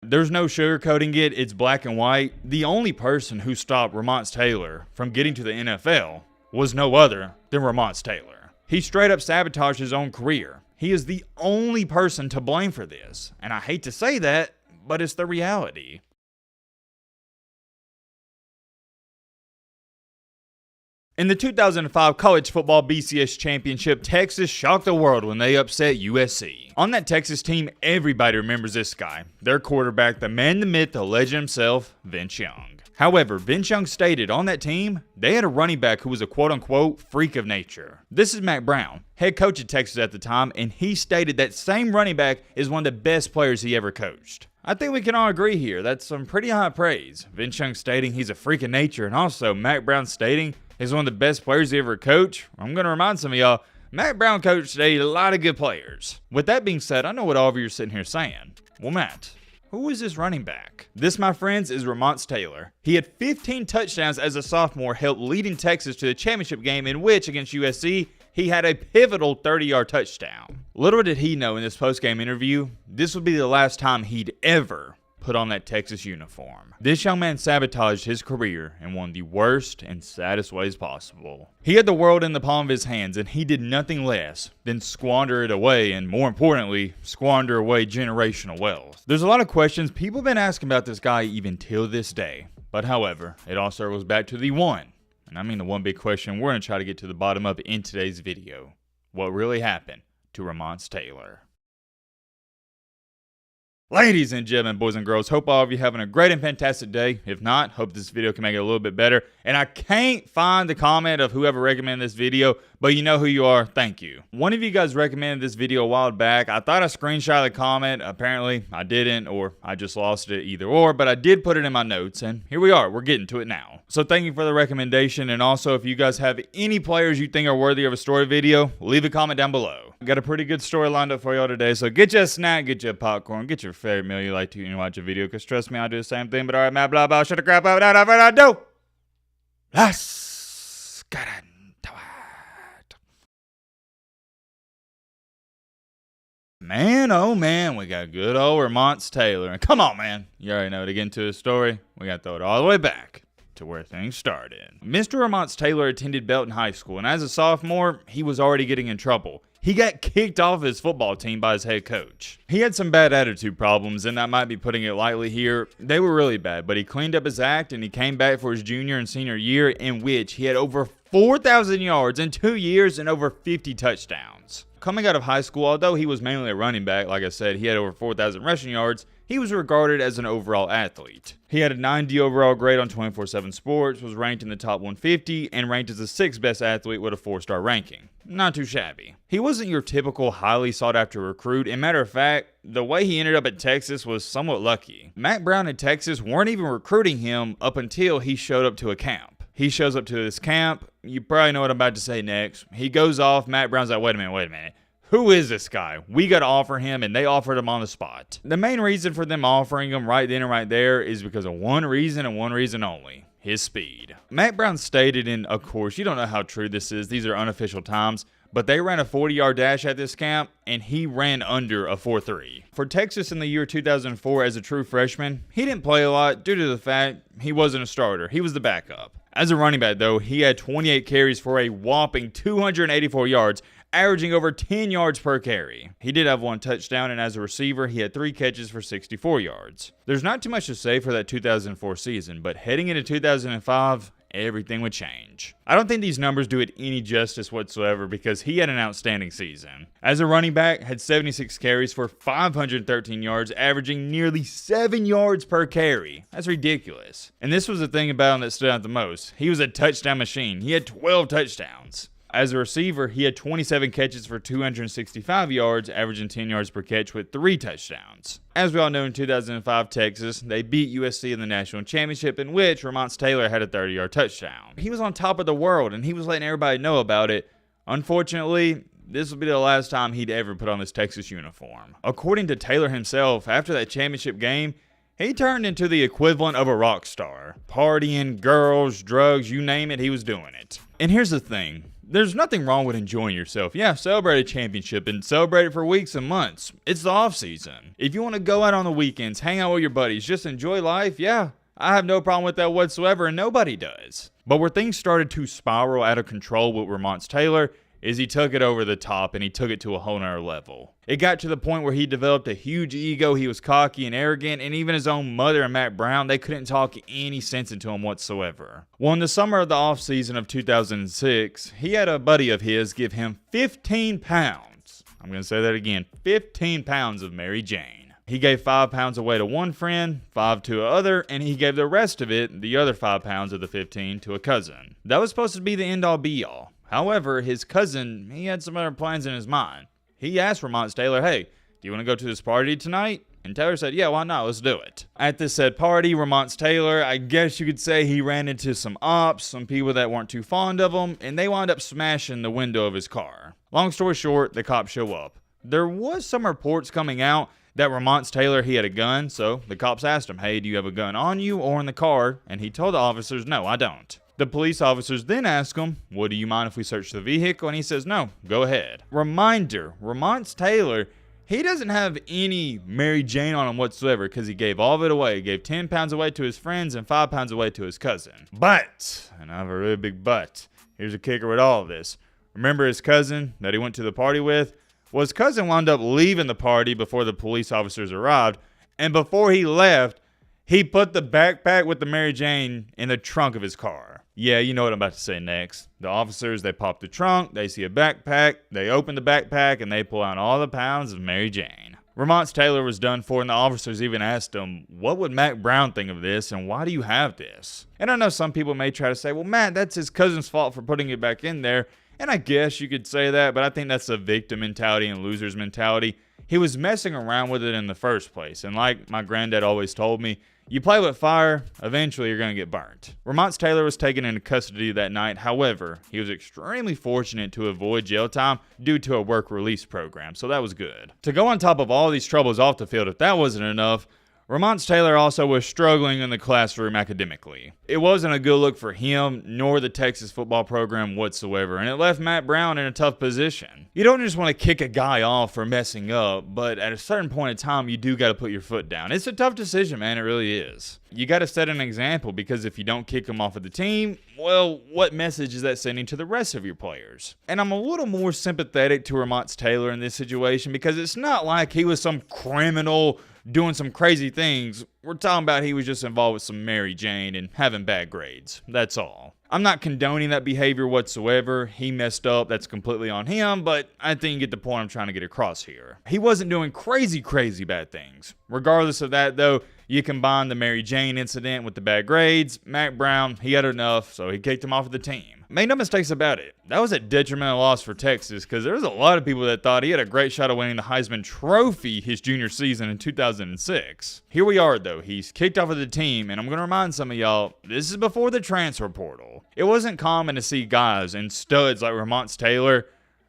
There's no sugarcoating it, it's black and white. The only person who stopped Ramonce Taylor from getting to the NFL was no other than Ramonce Taylor. He straight up sabotaged his own career. He is the only person to blame for this. And I hate to say that, but it's the reality. In the 2005 College Football BCS Championship, Texas shocked the world when they upset USC. On that Texas team, everybody remembers this guy. Their quarterback, the man, the myth, the legend himself, Vince Young. However, Vince Young stated on that team, they had a running back who was a quote-unquote freak of nature. This is Mack Brown, head coach at Texas at the time, and he stated that same running back is one of the best players he ever coached. I think we can all agree here, that's some pretty high praise. Vince Young stating he's a freak of nature, and also Mack Brown stating he's one of the best players he ever coached. I'm going to remind some of y'all, Mack Brown coached a lot of good players. With that being said, I know what all of you are sitting here saying. Well, Matt, who is this running back? This, my friends, is Ramonce Taylor. He had 15 touchdowns as a sophomore, helped leading Texas to the championship game in which, against USC, he had a pivotal 30-yard touchdown. Little did he know in this post-game interview, this would be the last time he'd ever put on that Texas uniform. This young man sabotaged his career in one of the worst and saddest ways possible. He had the world in the palm of his hands, and he did nothing less than squander it away, and more importantly, squander away generational wealth. There's a lot of questions people have been asking about this guy even till this day. But however, it all circles back to the one, and I mean the one big question we're going to try to get to the bottom of in today's video. What really happened to Ramonce Taylor? Ladies and gentlemen, boys and girls, hope all of you having a great and fantastic day. If not, hope this video can make it a little bit better. And I can't find the comment of whoever recommended this video, but you know who you are. Thank you. One of you guys recommended this video a while back. I thought I screenshot the comment. Apparently, I didn't, or I just lost it, either or. But I did put it in my notes, and here we are. We're getting to it now. So thank you for the recommendation. And also, if you guys have any players you think are worthy of a story video, leave a comment down below. Got a pretty good story lined up for y'all today, so get you a snack, get you a popcorn, get your favorite meal you like to eat and watch a video, because trust me, I do the same thing. But alright, man, blah, blah, shut the crap up, without further ado, let's get into it. Man, oh man, we got good old Ramonce Taylor. And come on, man, you already know to get into his story, we got to throw it all the way back to where things started. Mr. Ramonce Taylor attended Belton High School, and as a sophomore, he was already getting in trouble. He got kicked off his football team by his head coach. He had some bad attitude problems, and I might be putting it lightly here. They were really bad, but he cleaned up his act, and he came back for his junior and senior year, in which he had over 4,000 yards in 2 years and over 50 touchdowns. Coming out of high school, although he was mainly a running back, like I said, he had over 4,000 rushing yards, he was regarded as an overall athlete. He had a 90 overall grade on 24/7 Sports, was ranked in the top 150, and ranked as the 6th best athlete with a 4-star ranking. Not too shabby. He wasn't your typical highly sought after recruit, and matter of fact, the way he ended up at Texas was somewhat lucky. Mack Brown and Texas weren't even recruiting him up until he showed up to a camp. He shows up to this camp, you probably know what I'm about to say next. He goes off, Mack Brown's like, wait a minute. Who is this guy? We got to offer him, and they offered him on the spot. The main reason for them offering him right then and right there is because of one reason and one reason only: his speed. Mack Brown stated, and of course, you don't know how true this is, these are unofficial times, but they ran a 40-yard dash at this camp, and he ran under a 4.3. For Texas in the year 2004 as a true freshman, he didn't play a lot due to the fact he wasn't a starter. He was the backup. As a running back, though, he had 28 carries for a whopping 284 yards, averaging over 10 yards per carry. He did have 1 touchdown, and as a receiver, he had 3 catches for 64 yards. There's not too much to say for that 2004 season, but heading into 2005, everything would change. I don't think these numbers do it any justice whatsoever because he had an outstanding season. As a running back, had 76 carries for 513 yards, averaging nearly 7 yards per carry. That's ridiculous. And this was the thing about him that stood out the most. He was a touchdown machine. He had 12 touchdowns. As a receiver, he had 27 catches for 265 yards, averaging 10 yards per catch with 3 touchdowns. As we all know, in 2005 Texas, they beat USC in the national championship, in which Ramonce Taylor had a 30-yard touchdown. He was on top of the world, and he was letting everybody know about it. Unfortunately, this would be the last time he'd ever put on this Texas uniform. According to Taylor himself, after that championship game, he turned into the equivalent of a rock star. Partying, girls, drugs, you name it, he was doing it. And here's the thing. There's nothing wrong with enjoying yourself. Yeah, celebrate a championship and celebrate it for weeks and months. It's the off season. If you want to go out on the weekends, hang out with your buddies, just enjoy life, yeah, I have no problem with that whatsoever, and nobody does. But where things started to spiral out of control with Ramonce Taylor is he took it over the top and he took it to a whole nother level. It got to the point where he developed a huge ego, he was cocky and arrogant, and even his own mother and Matt Brown, they couldn't talk any sense into him whatsoever. Well, in the summer of the offseason of 2006, he had a buddy of his give him 15 pounds. I'm going to say that again, 15 pounds of Mary Jane. He gave 5 pounds away to one friend, 5 to another, and he gave the rest of it, the other 5 pounds of the 15, to a cousin. That was supposed to be the end-all be-all. However, his cousin, he had some other plans in his mind. He asked Ramonce Taylor, hey, do you want to go to this party tonight? And Taylor said, yeah, why not? Let's do it. At this said party, Ramonce Taylor, I guess you could say he ran into some ops, some people that weren't too fond of him, and they wound up smashing the window of his car. Long story short, the cops show up. There was some reports coming out that Ramonce Taylor, he had a gun, so the cops asked him, hey, do you have a gun on you or in the car? And he told the officers, no, I don't. The police officers then ask him, well, do you mind if we search the vehicle? And he says, no, go ahead. Reminder, Ramonce Taylor, he doesn't have any Mary Jane on him whatsoever because he gave all of it away. He gave 10 pounds away to his friends and 5 pounds away to his cousin. But, and I have a really big but, here's a kicker with all of this. Remember his cousin that he went to the party with? Well, his cousin wound up leaving the party before the police officers arrived. And before he left, he put the backpack with the Mary Jane in the trunk of his car. Yeah, you know what I'm about to say next. The officers, they pop the trunk, they see a backpack, they open the backpack, and they pull out all the pounds of Mary Jane. Ramonce Taylor was done for, and the officers even asked him, what would Matt Brown think of this, and why do you have this? And I know some people may try to say, well, Matt, that's his cousin's fault for putting it back in there. And I guess you could say that, but I think that's a victim mentality and loser's mentality. He was messing around with it in the first place, and like my granddad always told me, you play with fire, eventually you're going to get burnt. Ramonce Taylor was taken into custody that night. However, he was extremely fortunate to avoid jail time due to a work release program, so that was good. To go on top of all these troubles off the field, if that wasn't enough, Ramonce Taylor also was struggling in the classroom academically. It wasn't a good look for him, nor the Texas football program whatsoever, and it left Matt Brown in a tough position. You don't just want to kick a guy off for messing up, but at a certain point in time, you do got to put your foot down. It's a tough decision, man, it really is. You got to set an example, because if you don't kick him off of the team, well, what message is that sending to the rest of your players? And I'm a little more sympathetic to Ramonce Taylor in this situation, because it's not like he was some criminal doing some crazy things. We're talking about he was just involved with some Mary Jane and having bad grades. That's all. I'm not condoning that behavior whatsoever. He messed up. That's completely on him, but I think you get the point I'm trying to get across here. He wasn't doing crazy bad things. Regardless of that, though, you combine the Mary Jane incident with the bad grades, Matt Brown, he had enough, so he kicked him off of the team. Made no mistakes about it. That was a detrimental loss for Texas, because there was a lot of people that thought he had a great shot of winning the Heisman Trophy his junior season in 2006. Here we are, though. He's kicked off of the team, and I'm going to remind some of y'all, this is before the transfer portal. It wasn't common to see guys and studs like Ramonce Taylor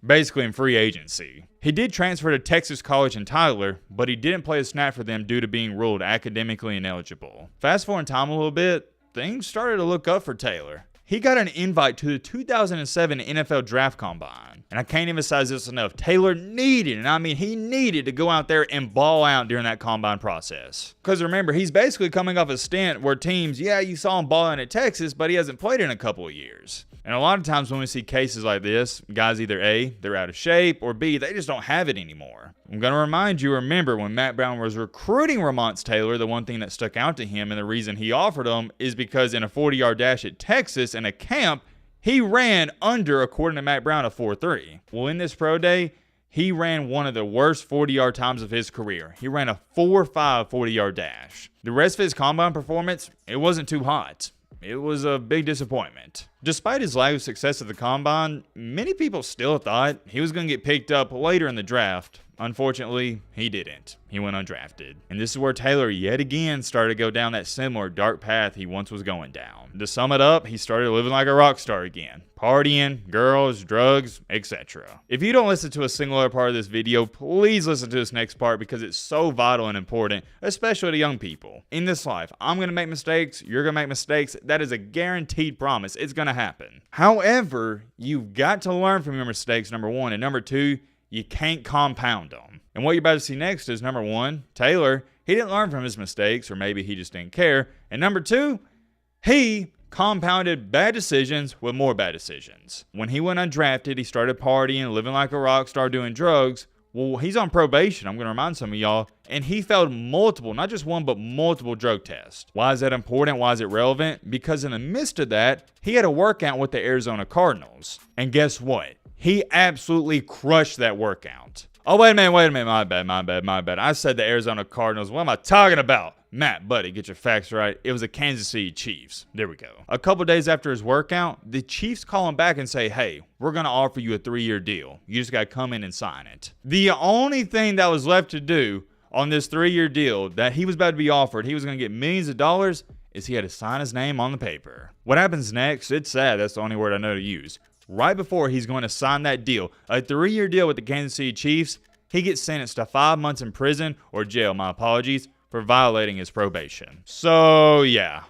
basically in free agency. He did transfer to Texas College in Tyler, but he didn't play a snap for them due to being ruled academically ineligible. Fast forward in time a little bit, things started to look up for Taylor. He got an invite to the 2007 NFL Draft Combine. And I can't emphasize this enough. Taylor needed, and I mean he needed, to go out there and ball out during that combine process. Because remember, he's basically coming off a stint where teams, yeah, you saw him balling at Texas, but he hasn't played in a couple of years. And a lot of times when we see cases like this, guys either A, they're out of shape, or B, they just don't have it anymore. I'm going to remind you, remember, when Matt Brown was recruiting Ramonce Taylor, the one thing that stuck out to him and the reason he offered him is because in a 40-yard dash at Texas in a camp, he ran under, according to Matt Brown, a 4.3. Well, in this pro day, he ran one of the worst 40-yard times of his career. He ran a 4.5 40-yard dash. The rest of his combine performance, it wasn't too hot. It was a big disappointment. Despite his lack of success at the combine, many people still thought he was going to get picked up later in the draft. Unfortunately, he didn't. He went undrafted. And this is where Taylor yet again started to go down that similar dark path he once was going down. To sum it up, he started living like a rock star again. Partying, girls, drugs, etc. If you don't listen to a single other part of this video, please listen to this next part because it's so vital and important, especially to young people. In this life, I'm going to make mistakes, you're going to make mistakes. That is a guaranteed promise. It's going to to happen. However, you've got to learn from your mistakes, number one. And number two, you can't compound them. And what you're about to see next is, number one, Taylor, he didn't learn from his mistakes, or maybe he just didn't care. And number two, he compounded bad decisions with more bad decisions. When he went undrafted, he started partying, living like a rock star, doing drugs. Well, he's on probation, I'm going to remind some of y'all, and he failed multiple, not just one, but multiple drug tests. Why is that important? Why is it relevant? Because in the midst of that, he had a workout with the Arizona Cardinals. And guess what? He absolutely crushed that workout. Oh, wait a minute, my bad. I said the Arizona Cardinals. What am I talking about? Matt, buddy, get your facts right. It was the Kansas City Chiefs. There we go. A couple days after his workout, the Chiefs call him back and say, hey, we're going to offer you a 3-year deal. You just got to come in and sign it. The only thing that was left to do on this 3-year deal that he was about to be offered, he was going to get millions of dollars, is he had to sign his name on the paper. What happens next? It's sad. That's the only word I know to use. Right before he's going to sign that deal, a 3-year deal with the Kansas City Chiefs, he gets sentenced to 5 months in prison, or jail, my apologies, for violating his probation. So, yeah,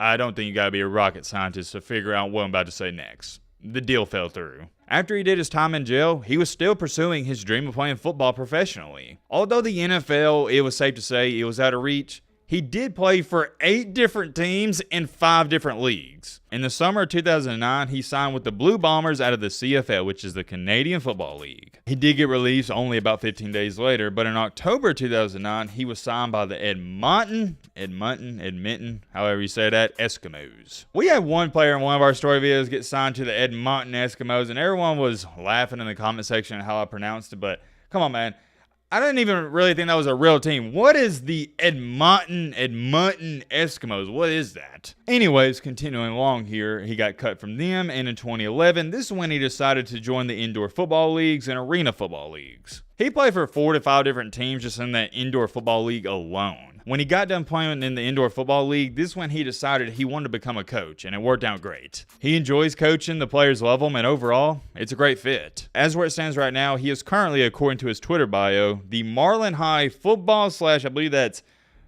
I don't think you gotta be a rocket scientist to figure out what I'm about to say next. The deal fell through. After he did his time in jail, he was still pursuing his dream of playing football professionally. Although the NFL, it was safe to say it was out of reach, he did play for 8 different teams in 5 different leagues. In the summer of 2009, he signed with the Blue Bombers out of the CFL, which is the Canadian Football League. He did get released only about 15 days later, but in October 2009, he was signed by the Edmonton, however you say that, Eskimos. We had one player in one of our story videos get signed to the Edmonton Eskimos, and everyone was laughing in the comment section at how I pronounced it, but come on, man. I didn't even really think that was a real team. What is the Edmonton Eskimos? What is that? Anyways, continuing along here, he got cut from them, and in 2011, this is when he decided to join the indoor football leagues and arena football leagues. He played for 4 to 5 different teams just in that indoor football league alone. When he got done playing in the indoor football league, this is when he decided he wanted to become a coach, and it worked out great. He enjoys coaching, the players love him, and overall, it's a great fit. As where it stands right now, he is currently, according to his Twitter bio, the Marlin High football / I believe that's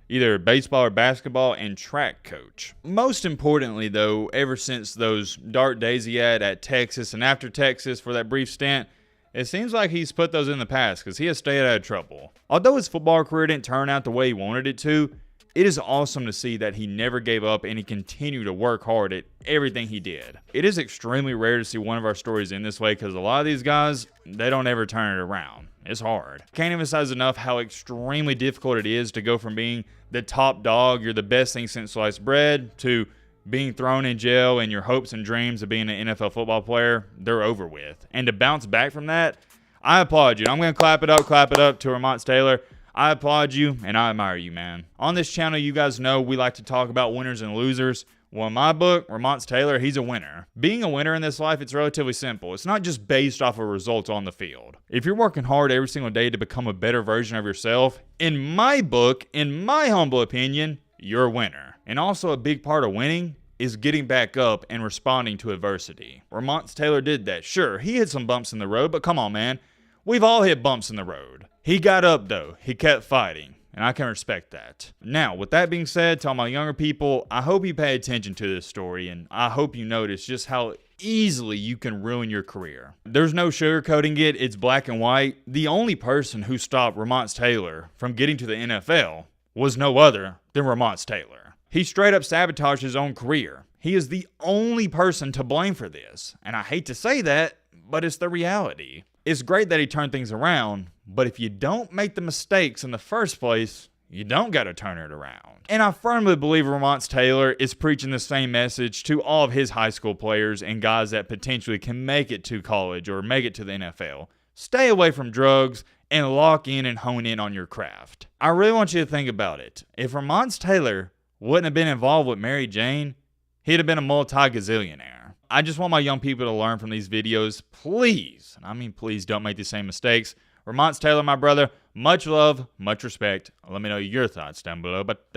either baseball or basketball and track coach. Most importantly, though, ever since those dark days he had at Texas and after Texas for that brief stint, it seems like he's put those in the past because he has stayed out of trouble. Although his football career didn't turn out the way he wanted it to, it is awesome to see that he never gave up and he continued to work hard at everything he did. It is extremely rare to see one of our stories in this way because a lot of these guys, they don't ever turn it around. It's hard. Can't emphasize enough how extremely difficult it is to go from being the top dog, you're the best thing since sliced bread, to being thrown in jail and your hopes and dreams of being an NFL football player, they're over with. And to bounce back from that, I applaud you. I'm going to clap it up to Ramonce Taylor. I applaud you and I admire you, man. On this channel, you guys know we like to talk about winners and losers. Well, in my book, Ramonce Taylor, he's a winner. Being a winner in this life, it's relatively simple. It's not just based off of results on the field. If you're working hard every single day to become a better version of yourself, in my book, in my humble opinion, you're a winner. And also a big part of winning is getting back up and responding to adversity. Ramonce Taylor did that. Sure, he hit some bumps in the road, but come on, man. We've all hit bumps in the road. He got up, though. He kept fighting. And I can respect that. Now, with that being said, to all my younger people, I hope you pay attention to this story, and I hope you notice just how easily you can ruin your career. There's no sugarcoating it. It's black and white. The only person who stopped Ramonce Taylor from getting to the NFL was no other than Ramonce Taylor. He straight up sabotaged his own career. He is the only person to blame for this. And I hate to say that, but it's the reality. It's great that he turned things around, but if you don't make the mistakes in the first place, you don't got to turn it around. And I firmly believe Ramonce Taylor is preaching the same message to all of his high school players and guys that potentially can make it to college or make it to the NFL. Stay away from drugs and lock in and hone in on your craft. I really want you to think about it. If Ramonce Taylor wouldn't have been involved with Mary Jane, he'd have been a multi-gazillionaire. I just want my young people to learn from these videos. Please, and I mean please, don't make the same mistakes. Ramonce Taylor, my brother, much love, much respect. Let me know your thoughts down below. But